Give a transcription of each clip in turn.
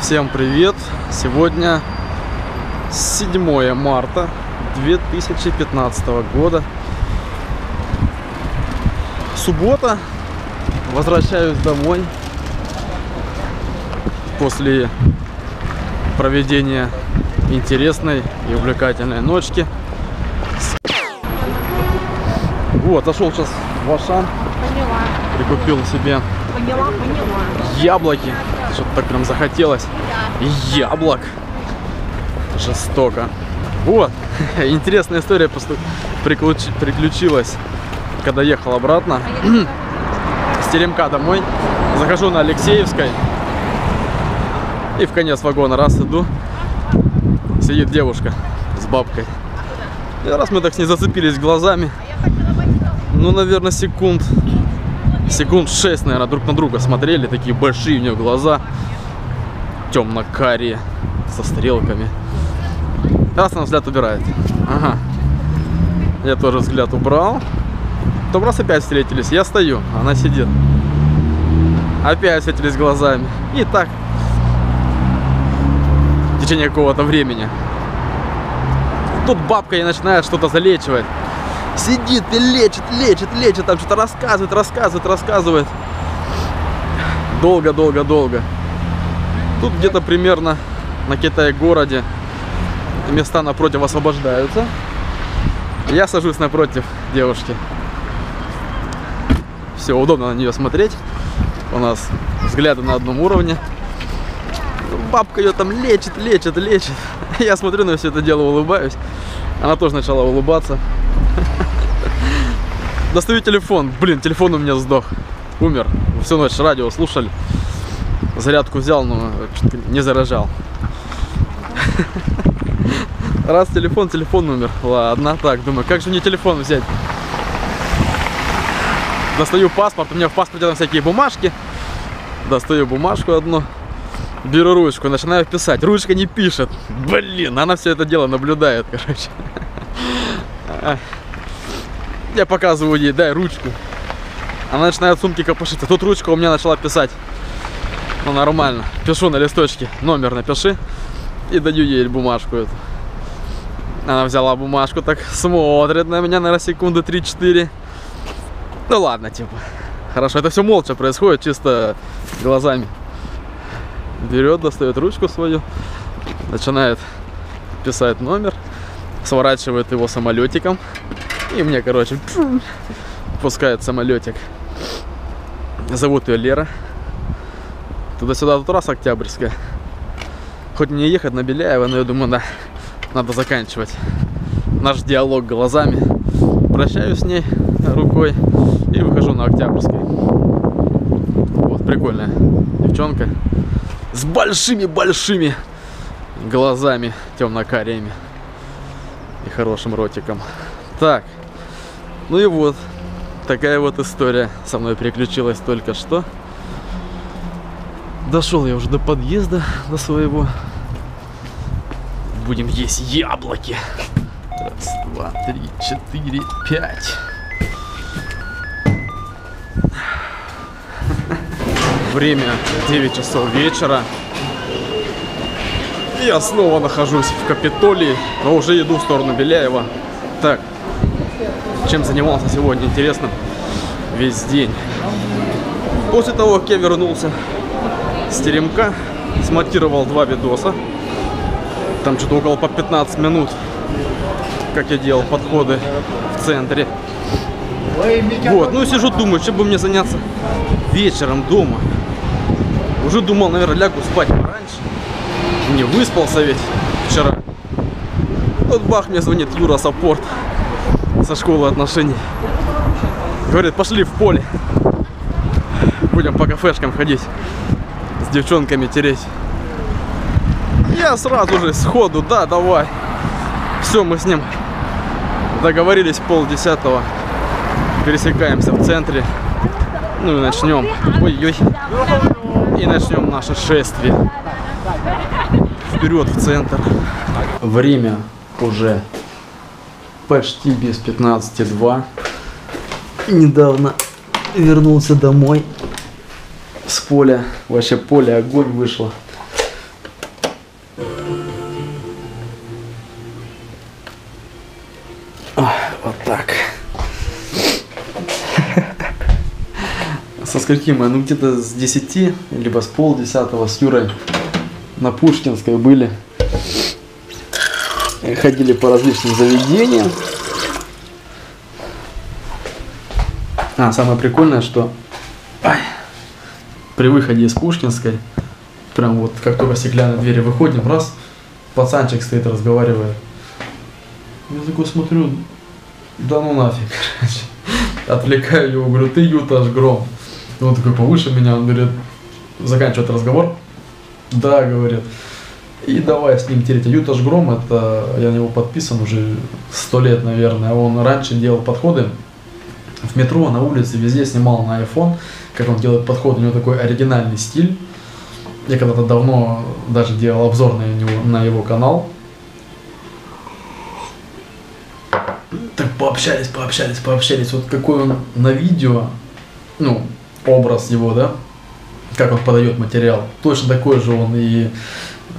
Всем привет! Сегодня 7 марта 2015 года. Суббота. Возвращаюсь домой после проведения интересной и увлекательной ночки. Вот, зашел сейчас в Ашан. Прикупил себе яблоки. Что-то так прям захотелось. Яблок. Жестоко. Вот. Интересная история приключилась, когда ехал обратно с Теремка домой. Захожу на Алексеевской. И в конец вагона раз иду. Сидит девушка с бабкой. И раз мы так с ней зацепились глазами. Ну, наверное, секунд 6, наверное, друг на друга смотрели. Такие большие у нее глаза. Темно-карие. Со стрелками. Раз она взгляд убирает. Ага. Я тоже взгляд убрал. Потом раз опять встретились. Я стою, она сидит. Опять встретились глазами. И так. В течение какого-то времени. Тут бабка и начинает что-то залечивать. Сидит и лечит, там что-то рассказывает. Долго. Тут где-то примерно на Китай-городе места напротив освобождаются. Я сажусь напротив девушки. Все, удобно на нее смотреть. У нас взгляды на одном уровне. Бабка ее там лечит. Я смотрю на все это дело, улыбаюсь. Она тоже начала улыбаться. Достаю телефон. Блин, телефон у меня сдох. Умер. Всю ночь радио слушали. Зарядку взял, но не заряжал. Раз телефон умер. Ладно, так, думаю, как же мне телефон взять? Достаю паспорт. У меня в паспорте там всякие бумажки. Достаю бумажку одну. Беру ручку, начинаю писать. Ручка не пишет. Блин, она все это дело наблюдает, короче. Я показываю ей, дай ручку. Она начинает в сумке копошиться. Тут ручка у меня начала писать. Ну, нормально. Пишу на листочке. Номер напиши. И даю ей бумажку эту. Она взяла бумажку, так смотрит на меня, наверное, секунды 3-4. Ну ладно, типа. Хорошо, это все молча происходит, чисто глазами. Берет, достает ручку свою. Начинает писать номер. Сворачивает его самолетиком. И мне, короче, пускает самолетик. Зовут ее Лера. Туда-сюда, тут раз Октябрьская. Хоть мне ехать на Беляева, но я думаю, да, надо заканчивать наш диалог глазами. Прощаюсь с ней рукой и выхожу на Октябрьской. Вот, прикольная девчонка. С большими глазами темно-кариями. И хорошим ротиком. Так. Ну и вот. Такая вот история со мной приключилась только что. Дошел я уже до подъезда, до своего. Будем есть яблоки. Раз, два, три, 4, 5. Время 9 часов вечера. Я снова нахожусь в Капитолии, но уже иду в сторону Беляева. Так, чем занимался сегодня, интересно, весь день. После того, как я вернулся с Теремка, смонтировал 2 видоса. Там что-то около по 15 минут, как я делал подходы в центре. Вот, ну сижу, думаю, чем бы мне заняться вечером дома. Уже думал, наверное, лягу спать пораньше. Не выспался ведь вчера. Вот бах, мне звонит Юра Саппорт со школы отношений. Говорит, пошли в поле. Будем по кафешкам ходить. С девчонками тереть. Я сразу же сходу, да, давай. Все, мы с ним договорились 9:30. Пересекаемся в центре. Ну и начнем. Ой-ой. И начнем наше шествие. Вперед в центр. Время уже почти без 15:02. Недавно вернулся домой с поля. Вообще поле огонь вышло. Со скольки мы? Ну где-то с 10, либо с полдесятого с Юрой на Пушкинской были. Ходили по различным заведениям. Самое прикольное, что при выходе из Пушкинской, прям вот как только стеклянные двери выходим, раз, пацанчик стоит, разговаривает. Я такой смотрю, да ну нафиг, короче. Отвлекаю его, говорю, ты Юта аж гром. И он такой повыше меня, он говорит, заканчивает разговор. Да, говорит. И давай с ним тереть. Юта аж гром, это я на него подписан уже 100 лет, наверное. Он раньше делал подходы в метро, на улице, везде снимал на iPhone, как он делает подход. У него такой оригинальный стиль. Я когда-то давно даже делал обзор на его канал. Так пообщались. Вот какой он на видео, ну, образ его, да, как он подает материал. Точно такой же он и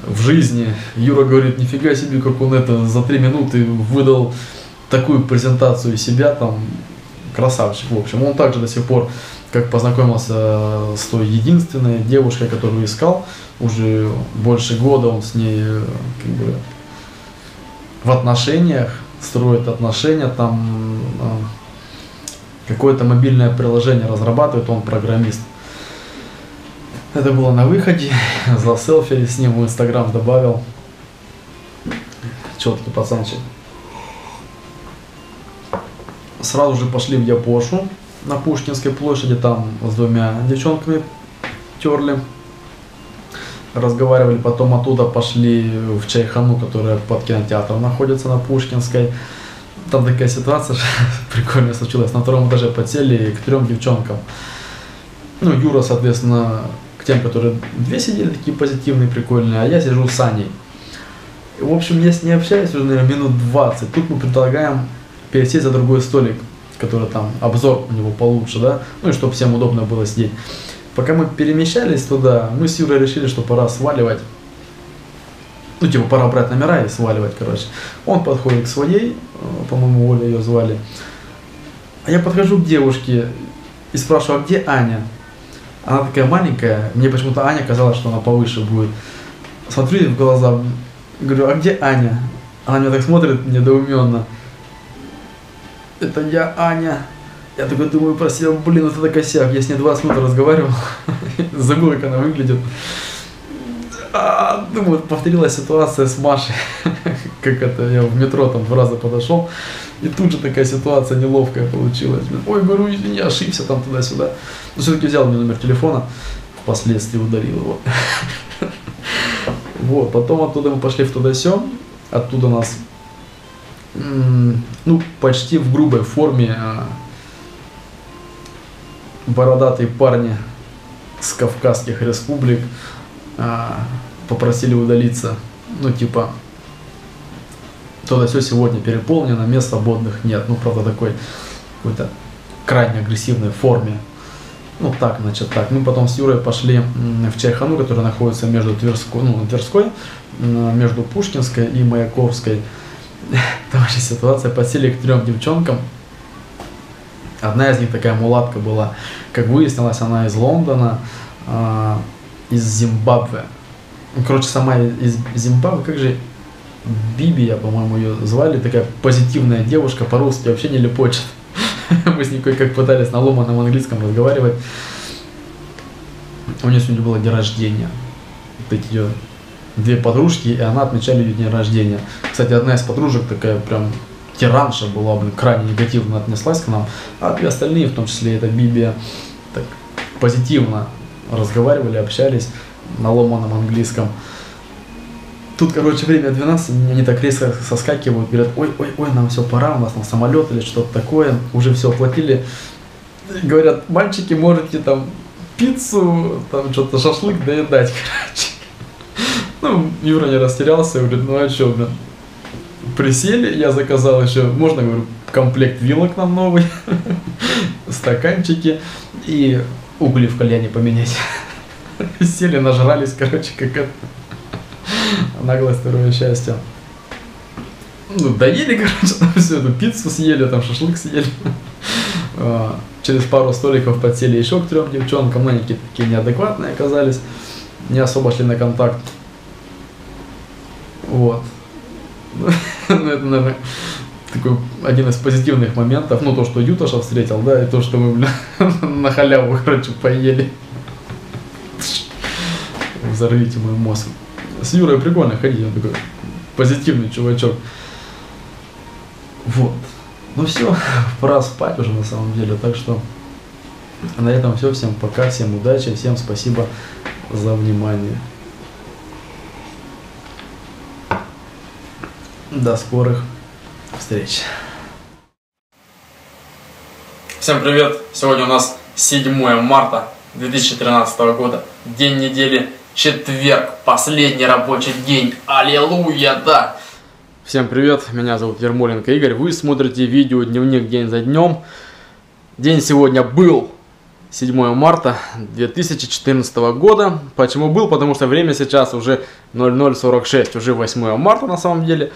в жизни. Юра говорит, нифига себе, как он это за 3 минуты выдал такую презентацию себя, там, красавчик, в общем. Он также до сих пор, как познакомился с той единственной девушкой, которую искал, уже больше года он с ней, как бы, в отношениях, строит отношения, там какое-то мобильное приложение разрабатывает, он программист. Это было на выходе, заселфили с ним, в Инстаграм добавил. Четкий пацанчик. Сразу же пошли в Япошу на Пушкинской площади, там с 2 девчонками терли. Разговаривали, потом оттуда пошли в Чайхану, которая под кинотеатром находится на Пушкинской. Там такая ситуация прикольная случилась. На 2-м этаже подсели к 3 девчонкам. Ну, Юра, соответственно, к тем, которые 2 сидели, такие позитивные, прикольные, а я сижу с Аней. В общем, я с ней общаюсь уже, наверное, минут 20. Тут мы предлагаем пересесть за другой столик, который там, обзор у него получше, да, ну и чтобы всем удобно было сидеть. Пока мы перемещались туда, мы с Юрой решили, что пора сваливать. Ну, типа, пора брать номера и сваливать, короче. Он подходит к своей, по-моему, Оля ее звали. А я подхожу к девушке и спрашиваю, а где Аня? Она такая маленькая, мне почему-то Аня казалось, что она повыше будет. Смотрю ей в глаза, говорю, а где Аня? Она меня так смотрит недоуменно. Это я, Аня. Я такой думаю про себя, блин, это косяк. Я с ней 20 минут разговаривал, забыл, как она выглядит. Думаю, повторилась ситуация с Машей. Как это, я в метро там 2 раза подошел, и тут же такая ситуация неловкая получилась. Ой, говорю, извини, ошибся там туда-сюда. Но все-таки взял мне номер телефона, впоследствии удалил его. Вот, потом оттуда мы пошли в туда-сё. Оттуда нас, ну, почти в грубой форме бородатые парни с Кавказских республик попросили удалиться. Ну, типа, туда-сё сегодня переполнено, мест свободных нет. Ну, правда, такой какой-то крайне агрессивной форме. Ну, так, значит, так. Мы потом с Юрой пошли в Чайхану, которая находится между Тверской, между Пушкинской и Маяковской. Там же ситуация, подсели к 3 девчонкам. Одна из них такая мулатка была. Как выяснилось, она из Лондона, из Зимбабве. Короче, сама из Зимбабве, как же Бибия, по-моему, ее звали. Такая позитивная девушка, по-русски вообще не лепочет. Мы с ней кое-как пытались на ломаном английском разговаривать. У нее сегодня было день рождения. Вот эти ее 2 подружки, и она отмечали ее день рождения. Кстати, одна из подружек такая прям тиранша была, блин, крайне негативно отнеслась к нам. А 2 остальные, в том числе эта Бибия, так позитивно разговаривали, общались на ломаном английском. Тут, короче, время 12, они так резко соскакивают, говорят, ой, нам все, пора, у нас на самолет или что-то такое, уже все оплатили. Говорят, мальчики, можете там пиццу, там что-то шашлык доедать, короче. Ну, Юра не растерялся, говорит, ну а что, блин, присели, я заказал еще, можно, говорю, комплект вилок нам новый, стаканчики и угли в кальяне поменять. Сели, нажрались, короче, как это. Наглое второе счастье. Ну, доели, короче, там все, эту пиццу съели, там шашлык съели. Через пару столиков подсели еще к 3 девчонкам, но они какие-то такие неадекватные оказались, не особо шли на контакт. Вот. Ну, это, наверное, такой один из позитивных моментов. Ну, то, что Юташа встретил, да, и то, что мы, бля, на халяву, короче, поели. Взорвите мой мозг. С Юрой прикольно ходить, он такой позитивный чувачок. Вот. Ну все, пора спать уже на самом деле, так что на этом все. Всем пока, всем удачи, всем спасибо за внимание. До скорых встреч. Всем привет! Сегодня у нас 7 марта 2013 года, день недели, четверг, последний рабочий день. Аллилуйя, да! Всем привет, меня зовут Ермоленко Игорь, вы смотрите видео «Дневник день за днем». День сегодня был 7 марта 2014 года. Почему был? Потому что время сейчас уже 00:46, уже 8 марта на самом деле.